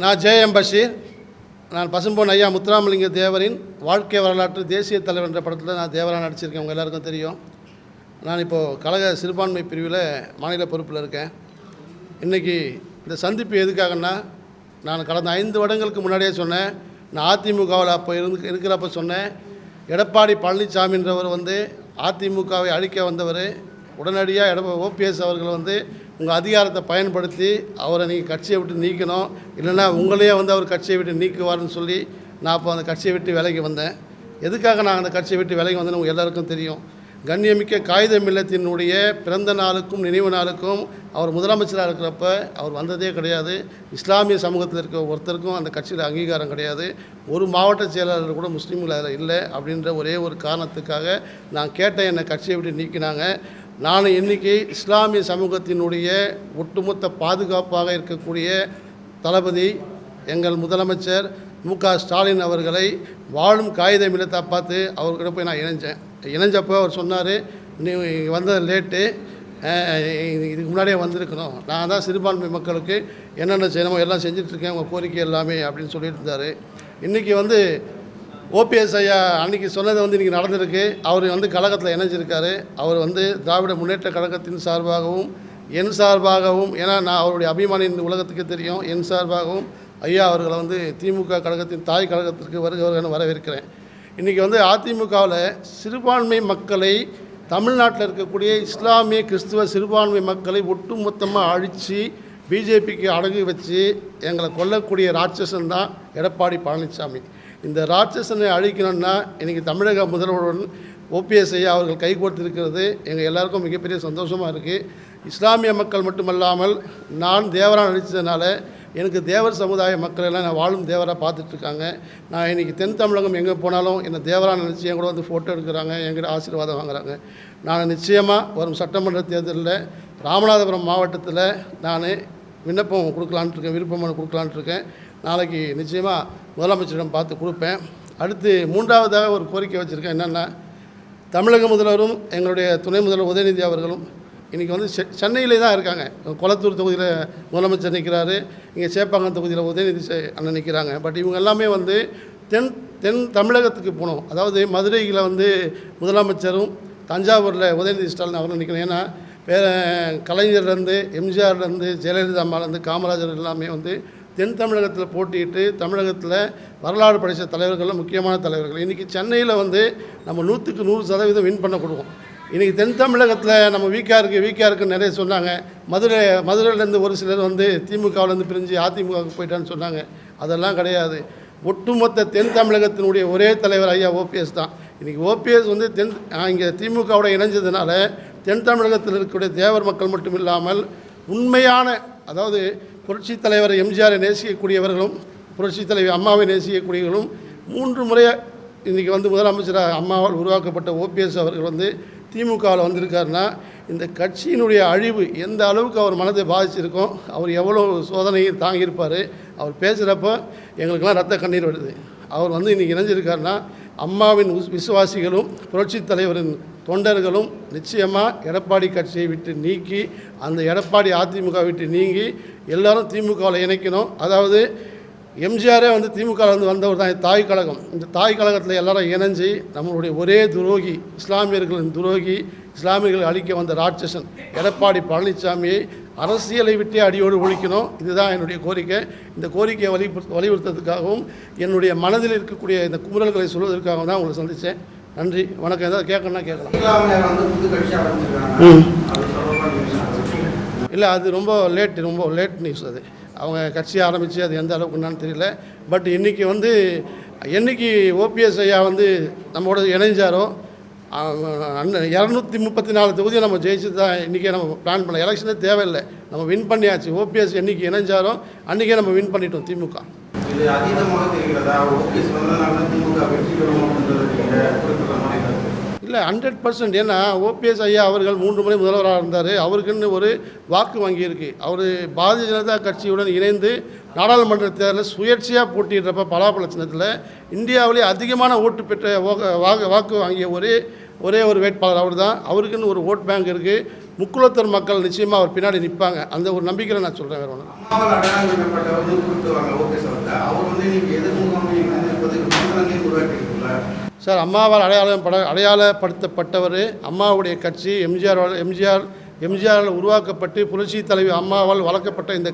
நான் ஜே.எம். பஷீர். நான் பசும்பொன் ஐயா முத்துராமலிங்க தேவரின் வாழ்க்கை வரலாற்று தேசிய தலைவர் என்ற படத்தில் நான் தேவராக நடிச்சிருக்கேன். உங்கள் எல்லாருக்கும் தெரியும். நான் இப்போது கழக சிறுபான்மை பிரிவில் மாநில பொறுப்பில் இருக்கேன். இன்றைக்கி இந்த சந்திப்பு எதுக்காகன்னா, நான் கடந்த 5 வருடங்களுக்கு முன்னாடியே சொன்னேன். நான் அதிமுகவில் அப்போ இருக்கிறப்ப சொன்னேன், எடப்பாடி பழனிசாமின்றவர் அதிமுகவை அழிக்க வந்தவர். உடனடியாக ஓபிஎஸ் அவர்கள் உங்கள் அதிகாரத்தை பயன்படுத்தி அவரை நீங்கள் கட்சியை விட்டு நீக்கணும், இல்லைன்னா உங்களையே அவர் கட்சியை விட்டு நீக்குவார்னு சொல்லி நான் அப்போ அந்த கட்சியை விட்டு விலகி வந்தேன். எதுக்காக நான் அந்த கட்சியை விட்டு விலகி வந்தேன்னு உங்கள் எல்லாருக்கும் தெரியும். கண்ணியமிக்க காகித மில்லத்தினுடைய பிறந்த நாளுக்கும் நினைவு நாளுக்கும் அவர் முதலமைச்சராக இருக்கிறப்ப அவர் வந்ததே கிடையாது. இஸ்லாமிய சமூகத்தில் இருக்க ஒருத்தருக்கும் அந்த கட்சியில் அங்கீகாரம் கிடையாது. ஒரு மாவட்ட செயலாளர் கூட முஸ்லீம்கள் அதில் இல்லை. அப்படின்ற ஒரே ஒரு காரணத்துக்காக நான் கேட்டேன், என்னை கட்சியை விட்டு நீக்கினாங்க. நான் இன்றைக்கி இஸ்லாமிய சமூகத்தினுடைய ஒட்டுமொத்த பாதுகாப்பாக இருக்கக்கூடிய தளபதி எங்கள் முதலமைச்சர் மு.க. ஸ்டாலின் அவர்களை வாழும் காகித மில்லத்தை பார்த்து அவர்கிட்ட போய் நான் இணைஞ்சப்போ அவர் சொன்னார், நீ வந்தது லேட்டு, இதுக்கு முன்னாடியே வந்திருக்கணும், நான் தான் சிறுபான்மை மக்களுக்கு என்னென்ன செய்யணுமோ எல்லாம் செஞ்சிட்ருக்கேன், உங்கள் கோரிக்கை எல்லாமே அப்படின்னு சொல்லிட்டு இருந்தார். இன்றைக்கி ஓபிஎஸ் ஐயா அன்றைக்கி சொன்னது இன்றைக்கி நடந்திருக்கு. அவர் கழகத்தில் இணைஞ்சிருக்காரு. அவர் திராவிட முன்னேற்ற கழகத்தின் சார்பாகவும் என் சார்பாகவும், ஏன்னா நான் அவருடைய அபிமானியின் உலகத்துக்கு தெரியும், என் சார்பாகவும் ஐயா அவர்களை திமுக கழகத்தின் தாய் கழகத்திற்கு வருகிறவர்கள் வரவேற்கிறேன். இன்றைக்கி அதிமுகவில் சிறுபான்மை மக்களை, தமிழ்நாட்டில் இருக்கக்கூடிய இஸ்லாமிய கிறிஸ்துவ சிறுபான்மை மக்களை ஒட்டுமொத்தமாக அழித்து பிஜேபிக்கு அடகு வச்சு எங்களை கொல்லக்கூடிய ராட்சசன் தான் எடப்பாடி பழனிசாமி. இந்த ராட்சசனை அழிக்கணும்னா இன்றைக்கி தமிழக முதல்வருடன் ஓபிஎஸ் ஐயா அவர்கள் கைகோர்த்திருக்கிறது எங்கள் எல்லாருக்கும் மிகப்பெரிய சந்தோஷமாக இருக்குது. இஸ்லாமிய மக்கள் மட்டுமல்லாமல் நான் தேவராக நடித்ததுனால எனக்கு தேவர் சமுதாய மக்கள் எல்லாம் நான் வாழும் தேவராக பார்த்துட்ருக்காங்க. நான் இன்றைக்கி தென் தமிழகம் எங்கே போனாலும் என்னை தேவராக நினச்சி என் கூட ஃபோட்டோ எடுக்கிறாங்க, என்கிட்ட ஆசீர்வாதம் வாங்குறாங்க. நான் நிச்சயமாக வரும் சட்டமன்ற தேர்தலில் ராமநாதபுரம் மாவட்டத்தில் நான் விண்ணப்பம் கொடுக்கலான்ட்டு இருக்கேன், விருப்ப மனு கொடுக்கலான்ட்டு இருக்கேன். நாளைக்கு நிச்சயமாக முதலமைச்சரிடம் பார்த்து கொடுப்பேன். அடுத்து 3வதாக ஒரு கோரிக்கை வச்சுருக்கேன். என்னென்னா, தமிழக முதல்வரும் எங்களுடைய துணை முதல்வர் உதயநிதி அவர்களும் இன்றைக்கி சென்னையிலே தான் இருக்காங்க. கொளத்தூர் தொகுதியில் முதலமைச்சர் நிற்கிறாரு, இங்கே சேப்பாக்கம் தொகுதியில் உதயநிதி அண்ணன் நிற்கிறாங்க. பட் இவங்க எல்லாமே தென் தமிழகத்துக்கு போகணும். அதாவது மதுரையில் முதலமைச்சரும் தஞ்சாவூரில் உதயநிதி ஸ்டாலின் அவரும் நிற்கணும். ஏன்னா கலைஞர்லேருந்து எம்ஜிஆர்லேருந்து ஜெயலலிதா அம்மாலேருந்து காமராஜர் எல்லாமே தென் தமிழகத்தில் போட்டிட்டு தமிழகத்தில் வரலாறு படைத்த தலைவர்கள், முக்கியமான தலைவர்கள். இன்றைக்கி சென்னையில் நம்ம 100க்கு 100% வின் பண்ண கொடுக்கும். இன்றைக்கி தென் தமிழகத்தில் நம்ம வீக்காக இருக்குன்னு நிறைய சொன்னாங்க. மதுரையிலேருந்து ஒரு சிலர் திமுகவிலேருந்து பிரிஞ்சு அதிமுகவுக்கு போயிட்டான்னு சொன்னாங்க. அதெல்லாம் கிடையாது. ஒட்டுமொத்த தென் தமிழகத்தினுடைய ஒரே தலைவர் ஐயா ஓபிஎஸ் தான். இன்றைக்கி ஓபிஎஸ் இங்கே திமுகவோட இணைஞ்சதுனால தென் தமிழகத்தில் இருக்கக்கூடிய தேவர் மக்கள் மட்டும் இல்லாமல் உண்மையான, அதாவது புரட்சித் தலைவர் எம்ஜிஆரை நேசிக்கக்கூடியவர்களும் புரட்சித் தலைவர் அம்மாவை நேசிக்கக்கூடியவர்களும் 3 முறையாக இன்றைக்கி முதலமைச்சராக அம்மாவால் உருவாக்கப்பட்ட ஓபிஎஸ் அவர்கள் திமுகவில் வந்திருக்காருன்னா இந்த கட்சியினுடைய அழிவு எந்த அளவுக்கு அவர் மனதை பாதிச்சிருக்கோம், அவர் எவ்வளோ சோதனையை தாங்கியிருப்பார். அவர் பேசுகிறப்போ எங்களுக்கெல்லாம் ரத்த கண்ணீர் வருது. அவர் இன்றைக்கி இணைஞ்சிருக்காருன்னா அம்மாவின் விசுவாசிகளும் புரட்சித் தலைவரின் தொண்டர்களும் நிச்சயமாக எடப்பாடி கட்சியை விட்டு நீக்கி, அந்த எடப்பாடி அதிமுக விட்டு நீங்கி எல்லோரும் திமுகவில் இணைக்கணும். அதாவது எம்ஜிஆரே திமுகவில் வந்தவர் தான் தாய் கழகம். இந்த தாய் கழகத்தில் எல்லாரும் இணைஞ்சி நம்மளுடைய ஒரே துரோகி, இஸ்லாமியர்களின் துரோகி, இஸ்லாமியர்களை அழிக்க வந்த ராட்சசன் எடப்பாடி பழனிசாமியை அரசியலை விட்டே அடியோடு ஒழிக்கணும். இதுதான் என்னுடைய கோரிக்கை. இந்த கோரிக்கையை வலியுறுத்துறதுக்காகவும் என்னுடைய மனதில் இருக்கக்கூடிய இந்த குமுறல்களை சொல்வதற்காகவும் தான் உங்களை சந்தித்தேன். நன்றி, வணக்கம். ஏதாவது கேட்கணும்னா கேட்கலாம். இல்லை, அது ரொம்ப லேட் நியூஸ். அது அவங்க கட்சி ஆரம்பித்து அது எந்த அளவுக்கு என்னான்னு தெரியல. பட் இன்றைக்கி என்றைக்கு ஓபிஎஸ் ஐயா நம்மளோட இணைஞ்சாரோ 234 தொகுதியை நம்ம ஜெயிச்சு தான் இன்றைக்கே நம்ம பிளான் பண்ணலாம். எலெக்ஷனே தேவையில்லை, நம்ம வின் பண்ணியாச்சு. ஓபிஎஸ் என்றைக்கு இணைஞ்சாரோ அன்றைக்கே நம்ம வின் பண்ணிட்டோம் திமுக. இல்லை, 100%. ஏன்னா ஓபிஎஸ் ஐயா அவர்கள் 3 முறை முதல்வராக இருந்தார். அவருக்குன்னு ஒரு வாக்கு வங்கி இருக்குது. அவர் பாரதிய ஜனதா கட்சியுடன் இணைந்து நாடாளுமன்ற தேர்தலில் சுயேட்சையாக போட்டியிடுறப்ப பலாப்பழ சின்னத்தில் இந்தியாவிலே அதிகமான ஓட்டு பெற்ற வாக்கு வாங்கிய ஒரு ஒரே ஒரு வேட்பாளர் அவர் தான். அவருக்குன்னு ஒரு ஓட் பேங்க் இருக்குது. முக்குளத்தூர் மக்கள் நிச்சயமாக அவர் பின்னாடி நிற்பாங்க. அந்த ஒரு நம்பிக்கையில் நான் சொல்கிறேன். வேறு ஒன்று சார், அம்மாவால் அடையாளப்படுத்தப்பட்டவர் அம்மாவுடைய கட்சி. எம்ஜிஆரால் உருவாக்கப்பட்டு புரட்சி தலைவி அம்மாவால் வளர்க்கப்பட்ட இந்த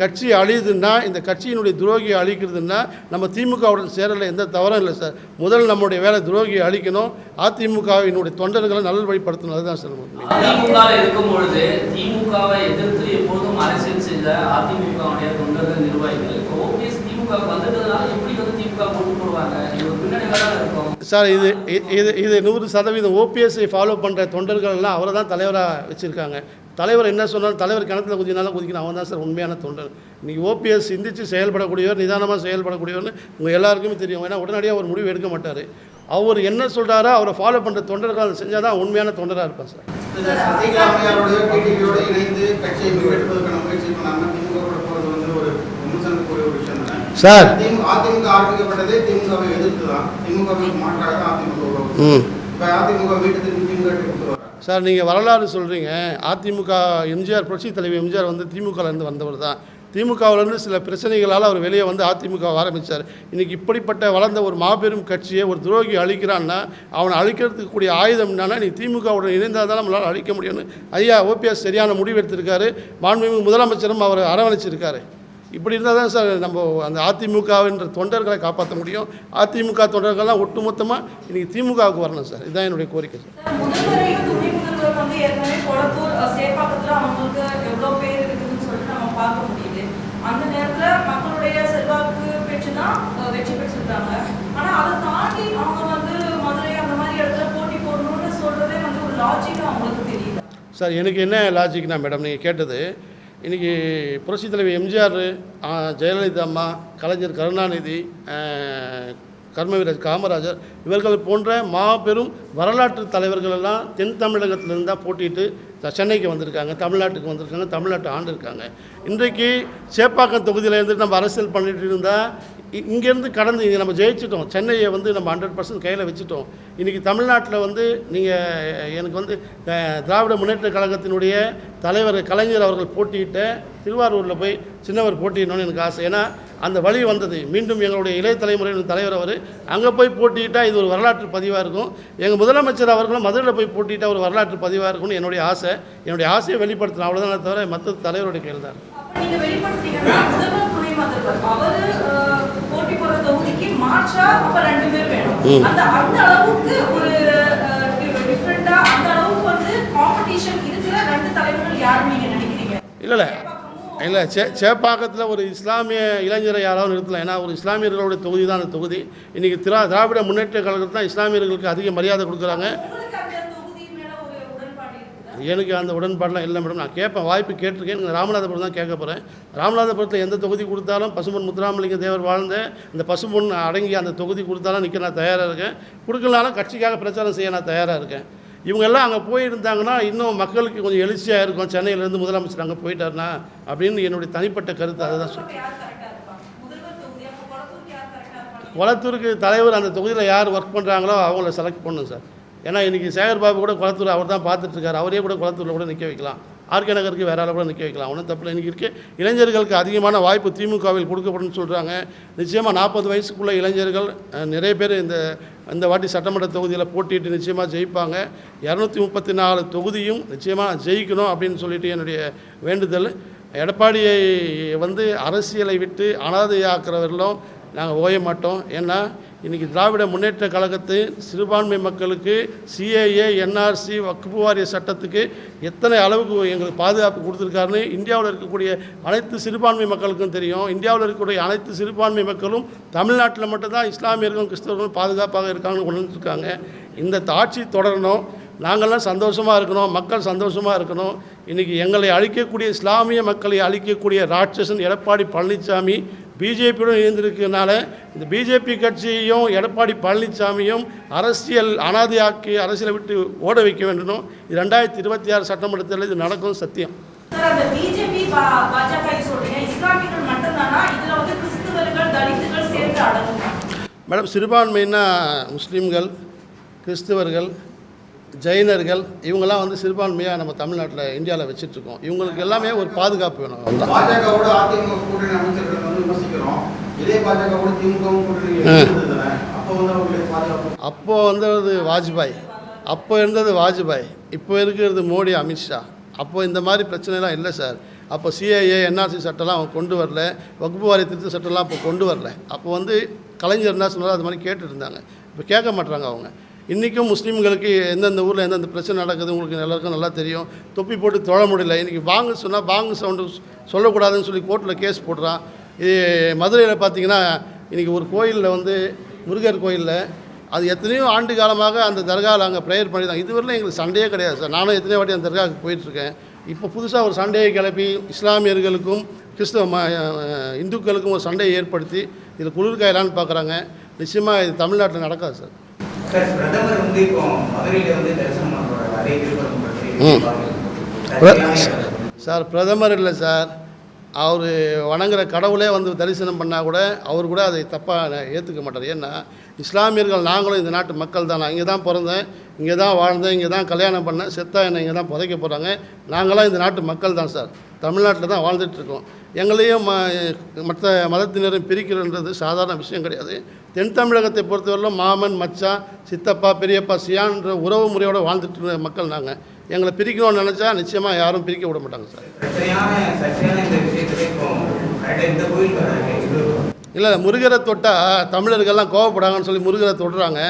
கட்சி அழியுதுன்னா, இந்த கட்சியினுடைய துரோகியை அழிக்கிறதுன்னா நம்ம திமுகவுடன் சேரல எந்த தவறும் இல்லை சார். முதல் நம்முடைய வேலை துரோகியை அழிக்கணும், அதிமுகவினுடைய தொண்டர்களை நல்வழிப்படுத்தணும். அதுதான் சார். அதிமுக இருக்கும் பொழுது திமுகவை எதிர்த்து எப்போதும் அரசியல் செஞ்ச அதிமுகவுடைய தொண்டர்கள் நிர்வாகிகள் ஓபிஎஸ் திமுக வந்ததுனால எப்படி வந்து திமுக போட்டு போடுவாங்க? இது பின்னாடி வேலை இருக்கும் சார். இது 100% ஓபிஎஸ்ஐ ஃபாலோ பண்ணுற தொண்டர்கள்லாம் அவரை தான் தலைவராக வச்சுருக்காங்க. தலைவர் என்ன சொன்னாலும் தலைவர் கிணத்துல குதினாலும் குதிக்கணும், அவன் தான் சார் உண்மையான தொண்டர். இன்றைக்கி ஓபிஎஸ் சிந்தித்து செயல்படக்கூடியவர், நிதானமாக செயல்படக்கூடியவர்னு உங்கள் எல்லாருக்குமே தெரியும். ஏன்னா உடனடியாக ஒரு முடிவு எடுக்க மாட்டார். அவர் என்ன சொல்கிறாரோ அவரை ஃபாலோ பண்ணுற தொண்டர்கள் செஞ்சால் தான் உண்மையான தொண்டராக இருப்பார் சார். சார் அதிமுக ஆரம்பிக்கப்பட்டதே திமுகவை எதிர்த்து தான். திமுகவை மாற்றாக தான் அதிமுக வீட்டுக்கு சார், நீங்கள் வரலாறு சொல்கிறீங்க. அதிமுக எம்ஜிஆர் புரட்சி தலைவி எம்ஜிஆர் வந்து திமுகலேருந்து வந்தவர் தான். திமுகவிலேருந்து சில பிரச்சனைகளால் அவர் வெளியே வந்து அதிமுக ஆரம்பித்தார். இன்றைக்கி இப்படிப்பட்ட வளர்ந்த ஒரு மாபெரும் கட்சியை ஒரு துரோகி அழிக்கிறான்னா அவனை அழிக்கிறதுக்கு கூடிய ஆயுதம் என்னன்னா, நீ திமுகவுடன் இணைந்தால் தான் நம்மளால் அழிக்க முடியும்னு ஐயா ஓபிஎஸ் சரியான முடிவு எடுத்திருக்காரு. மாண்புமிகு முதலமைச்சரும் அவர் அரவணைச்சிருக்காரு. இப்படி இருந்தால் தான் சார் நம்ம அந்த அதிமுகவின்ற தொண்டர்களை காப்பாற்ற முடியும். அதிமுக தொண்டர்கள்லாம் ஒட்டுமொத்தமாக இன்றைக்கி திமுகவுக்கு வரணும் சார். இதுதான் என்னுடைய கோரிக்கை சார். அந்த நேரத்துல மக்களுடைய செல்வாக்கு பெற்று தான் வெற்றி பெற்றிருக்காங்க. ஆனா அதை தாண்டி அவங்க வந்து மதுரை அந்த மாதிரி இடத்துல போட்டி போடணும்னு சொல்றதே வந்து ஒரு லாஜிக்கா அவங்களுக்கு தெரியல சார். எனக்கு என்ன லாஜிக்னா மேடம், நீங்கள் கேட்டது இன்றைக்கி புரட்சி தலைவர் எம்ஜிஆர், ஜெயலலிதா அம்மா, கலைஞர் கருணாநிதி, கர்மவீரர் காமராஜர் இவர்கள் போன்ற மாபெரும் வரலாற்று தலைவர்கள் எல்லாம் தென் தமிழகத்திலிருந்து தான் போட்டிட்டு சென்னைக்கு வந்திருக்காங்க, தமிழ்நாட்டுக்கு வந்திருக்காங்க, தமிழ்நாட்டை ஆண்டிருக்காங்க. இன்றைக்கு சேப்பாக்கம் தொகுதியில் இருந்துட்டு நம்ம அரசியல் பண்ணிட்டு இருந்தால் இங்கேருந்து கடந்து இங்கே நம்ம ஜெயிச்சிட்டோம். சென்னையை வந்து நம்ம 100% கையில் வச்சுட்டோம். இன்றைக்கி தமிழ்நாட்டில் வந்து நீங்கள் எனக்கு வந்து திராவிட முன்னேற்ற கழகத்தினுடைய தலைவர் கலைஞர் அவர்கள் போட்டியிட்ட திருவாரூரில் போய் சின்னவர் போட்டியிடணும்னு எனக்கு ஆசை. ஏன்னா அந்த வழி வந்தது. மீண்டும் எங்களுடைய இளைய தலைமுறையின் தலைவர் அவர் அங்கே போய் போட்டியிட்டால் இது ஒரு வரலாற்று பதிவாக இருக்கும். எங்கள் முதலமைச்சர் அவர்களும் மதுரையில் போய் போட்டியிட்டால் ஒரு வரலாற்று பதிவாக இருக்கும்னு என்னுடைய ஆசை. என்னுடைய ஆசையை வெளிப்படுத்தணும், அவ்வளோதான். தவிர மற்ற தலைவருடைய கையில் தான். இல்லை சேப்பாக்கத்தில் ஒரு இஸ்லாமிய இளைஞரை யாராவது நிறுத்தலாம். ஏன்னா ஒரு இஸ்லாமியர்களுடைய தொகுதி தான் அந்த தொகுதி. இன்றைக்கி திராவிட முன்னேற்ற கழகத்தில் தான் இஸ்லாமியர்களுக்கு அதிக மரியாதை கொடுக்குறாங்க. எனக்கு அந்த உடன்பாடெலாம் இல்லை மேடம். நான் கேட்பேன், வாய்ப்பு கேட்டிருக்கேன். எனக்கு ராமநாதபுரம் தான் கேட்க போகிறேன். ராமநாதபுரத்தில் எந்த தொகுதி கொடுத்தாலும் பசும்பொன் முத்துராமலிங்க தேவர் வாழ்ந்த அந்த பசும்பொன் அடங்கி அந்த தொகுதி கொடுத்தாலும் நிற்க நான் தயாராக இருக்கேன். கொடுக்கலனாலும் கட்சிக்காக பிரச்சாரம் செய்ய நான் தயாராக இருக்கேன். இவங்கெல்லாம் அங்கே போயிருந்தாங்கன்னா இன்னும் மக்களுக்கு கொஞ்சம் எழுச்சியாக இருக்கும். சென்னையிலேருந்து முதலமைச்சர் அங்கே போயிட்டாருனா அப்படின்னு என்னுடைய தனிப்பட்ட கருத்து. அதை தான் சொல்லுவேன். கொளத்தூருக்கு தலைவர் அந்த தொகுதியில் யார் ஒர்க் பண்ணுறாங்களோ அவங்கள செலக்ட் பண்ணணும் சார். ஏன்னா இன்றைக்கி சேகர்பாபு கூட கொளத்தூர் அவர் தான் பார்த்துட்ருக்காரு. அவரே கூட கொளத்தூரில் கூட நிற்க வைக்கலாம். ஆர்கே நகருக்கு வேற ஆளை கூட நிற்க வைக்கலாம். ஒன்றும் தப்பில்லை. இன்றைக்கி இருக்க இளைஞர்களுக்கு அதிகமான வாய்ப்பு திமுகவில் கொடுக்கப்படும் சொல்கிறாங்க. நிச்சயமாக 40 வயசுக்குள்ள இளைஞர்கள் நிறைய பேர் இந்த வாட்டி சட்டமன்ற தொகுதியில் போட்டிட்டு நிச்சயமாக ஜெயிப்பாங்க. 234 தொகுதியும் நிச்சயமாக ஜெயிக்கணும் அப்படின்னு சொல்லிட்டு என்னுடைய வேண்டுதல். எடப்பாடியை வந்து அரசியலை விட்டு அனாதையாக்குறவர்களும் நாங்கள் ஓய மாட்டோம். ஏன்னா இன்றைக்கி திராவிட முன்னேற்ற கழகத்து சிறுபான்மை மக்களுக்கு சிஏஏ, என்ஆர்சி, வக்ஃபு வாரிய சட்டத்துக்கு எத்தனை அளவுக்கு எங்களுக்கு பாதுகாப்பு கொடுத்துருக்காருன்னு இந்தியாவில் இருக்கக்கூடிய அனைத்து சிறுபான்மை மக்களுக்கும் தெரியும். இந்தியாவில் இருக்கக்கூடிய அனைத்து சிறுபான்மை மக்களும் தமிழ்நாட்டில் மட்டும்தான் இஸ்லாமியர்களும் கிறிஸ்தவர்களும் பாதுகாப்பாக இருக்காங்கன்னு உணர்ந்துருக்காங்க. இந்த ஆட்சி தொடரணும். நாங்கள்லாம் சந்தோஷமாக இருக்கணும், மக்கள் சந்தோஷமாக இருக்கணும். இன்றைக்கி எங்களை அழிக்கக்கூடிய இஸ்லாமிய மக்களை அழிக்கக்கூடிய ராட்சசன் எடப்பாடி பழனிசாமி பிஜேபியுடன் இணைந்திருக்கிறதுனால இந்த பிஜேபி கட்சியையும் எடப்பாடி பழனிசாமியும் அரசியல் அனாதையாக்கி அரசியலை விட்டு ஓட வைக்க வேண்டும். இது 2026 சட்டமன்றத்தில் இது நடக்கும் சத்தியம். மேடம், சிறுபான்மைன்னா முஸ்லீம்கள், கிறிஸ்துவர்கள், ஜெயினர்கள் இவங்கெல்லாம் வந்து சிறுபான்மையாக நம்ம தமிழ்நாட்டில் இந்தியாவில் வச்சுட்ருக்கோம். இவங்களுக்கு எல்லாமே ஒரு பாதுகாப்பு வேணும். அவ்வளோதான். பாஜகவோட அதிமுக கூட்டணி அமைச்சர்கள் வந்து விமர்சிக்கிறோம். இதே பாஜகவோட திமுகவும் கூட்டணி இருந்ததுதானே? அப்போ வந்து அவங்களுக்கு பாதுகாப்பு. அப்போது வந்தது வாஜ்பாய், அப்போ இருந்தது வாஜ்பாய், இப்போ இருக்கிறது மோடி, அமித்ஷா. அப்போ இந்த மாதிரி பிரச்சனைலாம் இல்லை சார். அப்போ சிஏஏ, என்ஆர்சி சட்டம்லாம் அவங்க கொண்டு வரல, வகுப்பு வாரிய திருத்த சட்டம்லாம் அப்போ கொண்டு வரல. அப்போ வந்து கலைஞர் என்ன சொன்னாலும் அது மாதிரி கேட்டுட்டு இருந்தாங்க. இப்போ கேட்க மாட்டாங்க அவங்க. இன்றைக்கும் முஸ்லீம்களுக்கு எந்தெந்த ஊரில் எந்தெந்த பிரச்சனை நடக்குது உங்களுக்கு எல்லாருக்கும் நல்லா தெரியும். தொப்பி போட்டு தொழ முடியல. இன்றைக்கி பாங்கு சொன்னால் பாங்கு சவுண்டு சொல்லக்கூடாதுன்னு சொல்லி கோர்ட்டில் கேஸ் போடுறான். இது மதுரையில் பார்த்தீங்கன்னா இன்றைக்கி ஒரு கோயிலில் வந்து முருகர் கோயிலில் அது எத்தனையோ ஆண்டு காலமாக அந்த தர்காவில் அங்கே ப்ரேயர் பண்ணி தான். இதுவரையிலும் எங்களுக்கு சண்டையே கிடையாது சார். நானும் எத்தனையோ வாட்டி அந்த தர்காவுக்கு போயிட்டுருக்கேன். இப்போ புதுசாக ஒரு சண்டையை கிளப்பி இஸ்லாமியர்களுக்கும் இந்துக்களுக்கும் ஒரு சண்டையை ஏற்படுத்தி இதில் குளிர்காயலான்னு பார்க்குறாங்க. நிச்சயமாக இது தமிழ்நாட்டில் நடக்காது சார். சார், பிரதமர் வந்து இப்போ மதுரையில் வந்து தரிசனம் பண்ணுறாரு. அதே திருப்பதி சார், பிரதமர் இல்லை சார். அவர் வணங்குற கடவுளே வந்து தரிசனம் பண்ணால் கூட அவர் கூட அதை தப்பாக ஏற்றுக்க மாட்டார். ஏன்னா இஸ்லாமியர்கள் நாங்களும் இந்த நாட்டு மக்கள் தான். நான் இங்கே தான் பிறந்தேன், இங்கே தான் வாழ்ந்தேன், இங்கே தான் கல்யாணம் பண்ணேன், செத்தா என்னை இங்கே தான் புதைக்க போகிறாங்க. நாங்களாம் இந்த நாட்டு மக்கள் தான் சார். தமிழ்நாட்டில் தான் வாழ்ந்துட்டுருக்கோம். எங்களையும் மற்ற மதத்தினரையும் பிரிக்கிறன்றது சாதாரண விஷயம் கிடையாது. தென் தமிழகத்தை பொறுத்தவரையிலும் மாமன், மச்சான், சித்தப்பா, பெரியப்பா, சியான்ற உறவு முறையோடு வாழ்ந்துட்டு மக்கள் நாங்கள். எங்களை பிரிக்கணும்னு நினச்சா நிச்சயமாக யாரும் பிரிக்க விட மாட்டாங்க சார். இல்லை, முருகரை தொட்டால் தமிழர்கள்லாம் கோவப்படாங்கன்னு சொல்லி முருகரை தொடுறாங்க.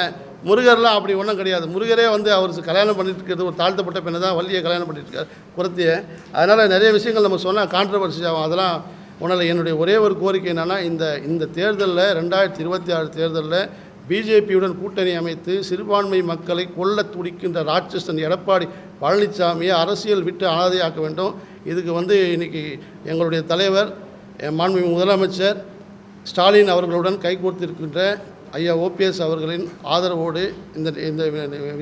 முருகர்லாம் அப்படி ஒன்றும் கிடையாது. முருகரே வந்து அவர் கல்யாணம் பண்ணிட்டு இருக்கிறது ஒரு தாழ்த்தப்பட்ட பெண்ணை தான் வள்ளியை கல்யாணம் பண்ணிட்டு இருக்கார், குறத்தியை. அதனால் நிறைய விஷயங்கள் நம்ம சொன்னால் கான்ட்ரவர்சி ஆகும். அதெல்லாம் ஒன்றில் என்னுடைய ஒரே ஒரு கோரிக்கை என்னென்னா, இந்த தேர்தலில் 2026 தேர்தலில் பிஜேபியுடன் கூட்டணி அமைத்து சிறுபான்மை மக்களை கொல்ல துடிக்கின்ற ராட்சசன் எடப்பாடி பழனிசாமியை அரசியல் விட்டு அனாதையாக்க வேண்டும். இதுக்கு வந்து இன்றைக்கி எங்களுடைய தலைவர் மாண்புமிகு முதலமைச்சர் ஸ்டாலின் அவர்களுடன் கைகோர்த்திருக்கின்ற ஐயா ஓபிஎஸ் அவர்களின் ஆதரவோடு இந்த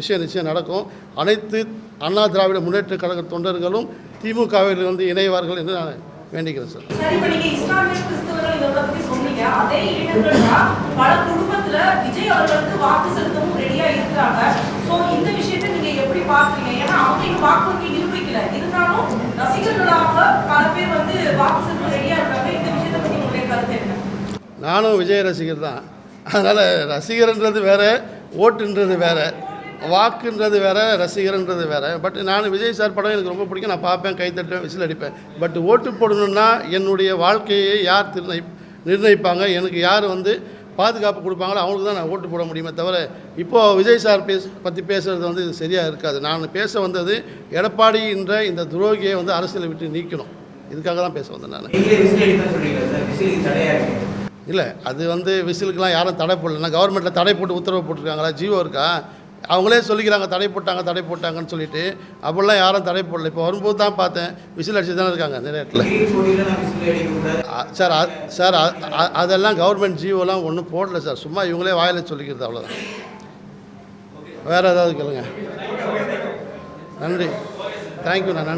விஷயம் நிச்சயம் நடக்கும். அனைத்து அண்ணா திராவிட முன்னேற்ற கழக தொண்டர்களும் திமுகவில் வந்து இணைவார்கள் என்று நான் வேண்டிக்கிறேன் சார். சரி, இப்போ நீங்க இஸ்லாமிய கிறிஸ்தவர்கள் இதை பத்தி சொன்னீங்க. அதே இளைஞர்கள்னா பல குடும்பத்துல விஜய் அவர்களுக்கு வாக்கு செலுத்தவும் ரெடியா இருக்கிறாங்க. சோ இந்த விஷயத்தை நீங்க எப்படி பாக்குறீங்க? ஏன்னா அவங்க இங்க வாக்கு நிரூபிக்கல, இருந்தாலும் ரசிகர்களாக பல பேர் வந்து வாக்கு செலுத்த ரெடியா இருக்காங்க. இந்த விஷயத்தை பத்தி உங்களுடைய கருத்து என்ன? நானும் விஜய் ரசிகர் தான். அதனால் ரசிகர்ன்றது வேறு, ஓட்டுன்றது வேறு, வாக்குன்றது வேறு, ரசிகர்ன்றது வேறு. பட் நான் விஜய் சார் படம் எனக்கு ரொம்ப பிடிக்கும். நான் பார்ப்பேன், கைத்தட்டுவேன், விசில் அடிப்பேன். பட் ஓட்டு போடணுன்னா என்னுடைய வாழ்க்கையை யார் நிர்ணயிப்பாங்க, எனக்கு யார் வந்து பாதுகாப்பு கொடுப்பாங்களோ அவங்களுக்கு தான் நான் ஓட்டு போட முடியுமே தவிர இப்போது விஜய் சார் பற்றி பேசுகிறது வந்து இது சரியாக இருக்காது. நான் பேச வந்தது எடப்பாடி என்ற இந்த துரோகியை வந்து அரசியலை விட்டு நீக்கணும். இதுக்காக தான் பேச வந்தேன் நான். இல்லை, அது வந்து விசிலுக்கெலாம் யாரும் தடை போடலன்னா கவர்மெண்ட்டில் தடை போட்டு உத்தரவு போட்டிருக்காங்களா? ஜீவோ இருக்கா? அவங்களே சொல்லிக்கிறாங்க தடை போட்டாங்கன்னு சொல்லிட்டு. அப்படிலாம் யாரும் தடை போடல. இப்போ வரும்போது தான் பார்த்தேன் விசில் அடிச்சு தானே இருக்காங்க நிறைய இடத்துல. சார் அதெல்லாம் கவர்மெண்ட் ஜீவோலாம் ஒன்றும் போடல சார். சும்மா இவங்களே வாயில் சொல்லிக்கிறது, அவ்வளோதான். வேறு ஏதாவது கேளுங்க. நன்றி, தேங்க்யூ. நான்